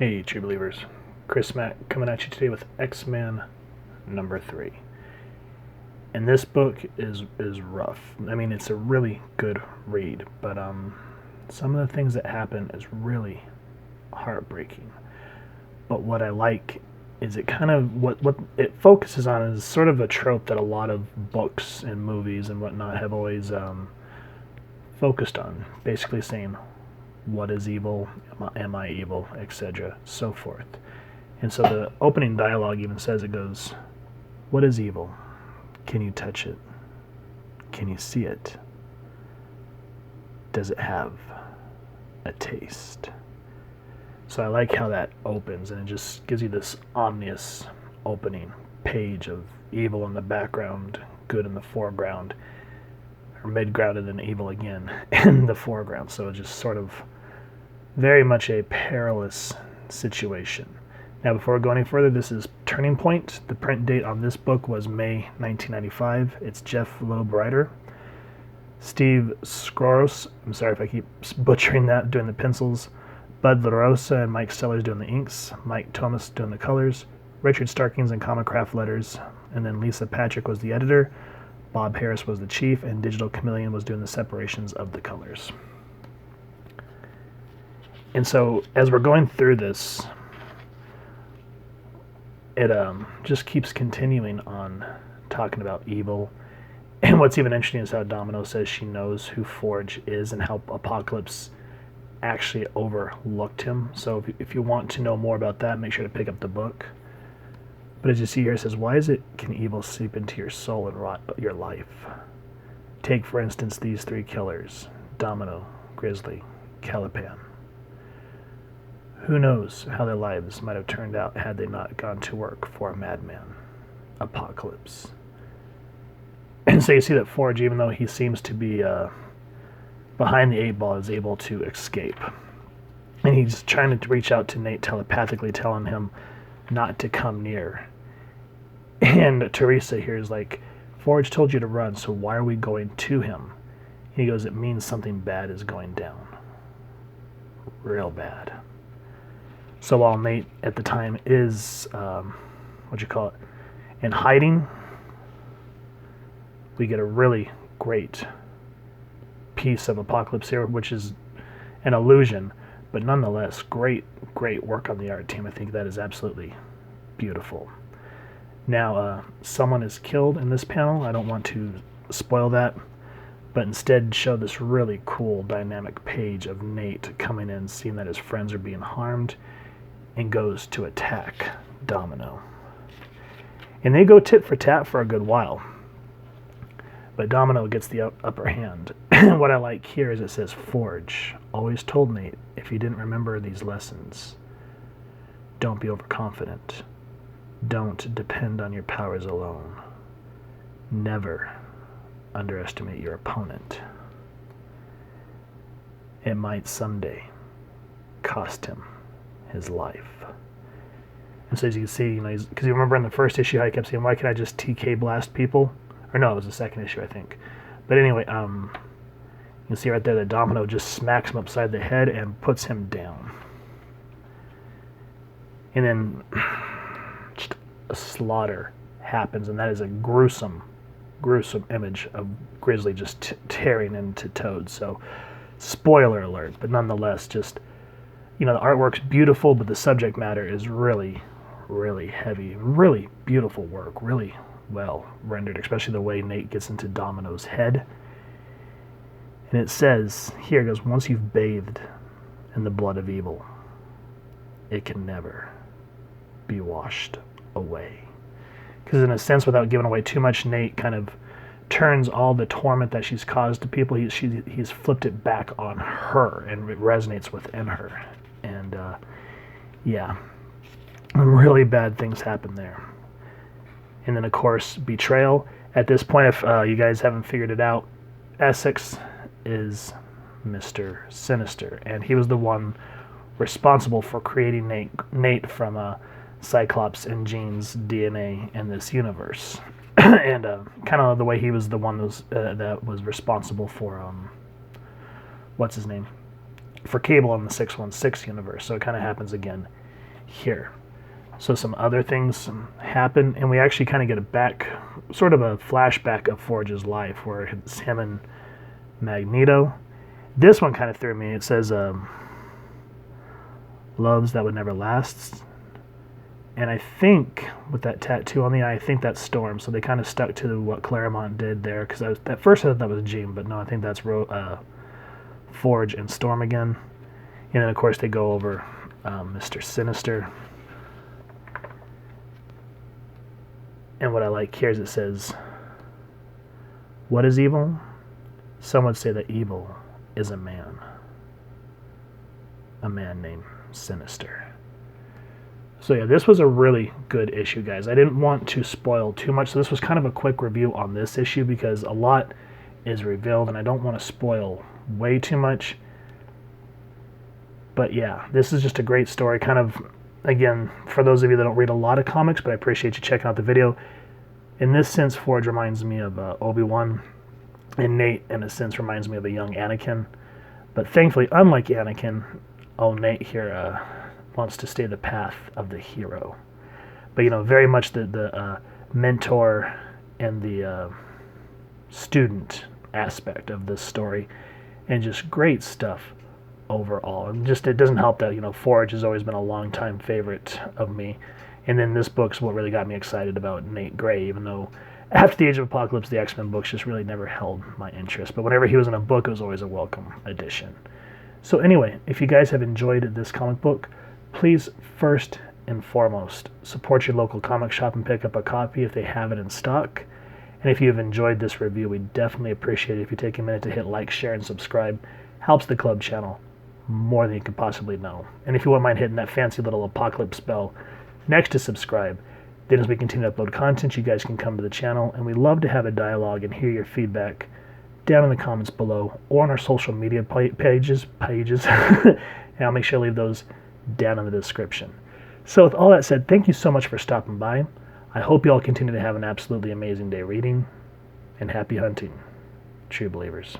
Hey, True Believers. Chris Mack coming at you today with X-Men number 3. And this book is rough. I mean, it's a really good read, but some of the things that happen is really heartbreaking. But what I like is it kind of what it focuses on is sort of a trope that a lot of books and movies and whatnot have always focused on, basically saying, what is evil, am I evil, etc., so forth. And so the opening dialogue even says, it goes, what is evil? Can you touch it? Can you see it? Does it have a taste? So I like how that opens, and it just gives you this ominous opening page of evil in the background, good in the foreground, or midground, and then evil again in the foreground. So it's just sort of very much a perilous situation. Now, before we go any further, this is Turning Point. The print date on this book was May 1995. It's Jeff Loeb writer. Steve Skoros, I'm sorry if I keep butchering that, doing the pencils. Bud LaRosa and Mike Sellers doing the inks. Mike Thomas doing the colors. Richard Starkings and Comicraft letters. And then Lisa Patrick was the editor. Bob Harris was the chief, and Digital Chameleon was doing the separations of the colors. And so, as we're going through this, it just keeps continuing on talking about evil. And what's even interesting is how Domino says she knows who Forge is and how Apocalypse actually overlooked him. So if you want to know more about that, make sure to pick up the book. But as you see here, it says, why is it can evil seep into your soul and rot your life? Take, for instance, these 3 killers, Domino, Grizzly, Calipan. Who knows how their lives might have turned out had they not gone to work for a madman, Apocalypse. And so you see that Forge, even though he seems to be behind the 8 ball, is able to escape. And he's trying to reach out to Nate telepathically, telling him not to come near. And Teresa here is like, Forge told you to run, so why are we going to him? He goes, it means something bad is going down. Real bad. So while Nate at the time is, in hiding, we get a really great piece of Apocalypse here, which is an illusion, but nonetheless, great work on the art team. I think that is absolutely beautiful. Now, someone is killed in this panel. I don't want to spoil that, but instead show this really cool dynamic page of Nate coming in, seeing that his friends are being harmed, and goes to attack Domino. And they go tit for tat for a good while, but Domino gets the upper hand. What I like here is it says, Forge always told Nate, if you didn't remember these lessons, don't be overconfident. Don't depend on your powers alone. Never underestimate your opponent. It might someday cost him his life. And so as you can see, because you remember in the first issue how he kept saying, why can't I just TK blast people? Or no, it was the second issue, I think. But anyway, you can see right there that Domino just smacks him upside the head and puts him down. And then just a slaughter happens, and that is a gruesome image of Grizzly just tearing into Toad. So, spoiler alert, but nonetheless, just, the artwork's beautiful, but the subject matter is really, really heavy. Really beautiful work, really well rendered, especially the way Nate gets into Domino's head. And it says, here it goes, once you've bathed in the blood of evil, it can never be washed away. Because in a sense, without giving away too much, Nate kind of turns all the torment that she's caused to people, he's flipped it back on her, and it resonates within her. And yeah, really bad things happen there. And then, of course, betrayal. At this point, if you guys haven't figured it out, Essex is Mr. Sinister, and he was the one responsible for creating Nate from Cyclops and Jean's DNA in this universe. And kind of the way he was the one that was responsible for, what's his name? For Cable in the 616 universe. So it kind of happens again here. So some other things happen, and we actually kind of get a back, sort of a flashback of Forge's life, where it's him and Magneto. This one kind of threw me. It says, loves that would never last. And I think, with that tattoo on the eye, I think that's Storm. So they kind of stuck to what Claremont did there, because at first I thought that was Jean, but no, I think that's Forge and Storm again. And then, of course, they go over Mr. Sinister. And what I like here is it says, what is evil? Some would say that evil is a man named Sinister. So yeah, this was a really good issue, guys. I didn't want to spoil too much, so this was kind of a quick review on this issue because a lot is revealed, and I don't want to spoil way too much. But yeah, this is just a great story. Kind of, again, for those of you that don't read a lot of comics, but I appreciate you checking out the video. In this sense, Forge reminds me of Obi-Wan, and Nate, in a sense, reminds me of a young Anakin. But thankfully, unlike Anakin, Nate here wants to stay the path of the hero. But, you know, very much the mentor and the student aspect of this story, and just great stuff overall. And just, it doesn't help that, you know, Forge has always been a long-time favorite of me. And then this book's what really got me excited about Nate Gray, even though after the Age of Apocalypse, the X-Men books just really never held my interest. But whenever he was in a book, it was always a welcome addition. So anyway, if you guys have enjoyed this comic book, please, first and foremost, support your local comic shop and pick up a copy if they have it in stock. And if you have enjoyed this review, we definitely appreciate it if you take a minute to hit like, share, and subscribe. Helps the club channel more than you could possibly know. And if you wouldn't mind hitting that fancy little apocalypse bell next to subscribe, then as we continue to upload content, you guys can come to the channel, and we love to have a dialogue and hear your feedback down in the comments below or on our social media pages, and I'll make sure to leave those down in the description. So with all that said, thank you so much for stopping by. I hope you all continue to have an absolutely amazing day reading, and happy hunting, true believers.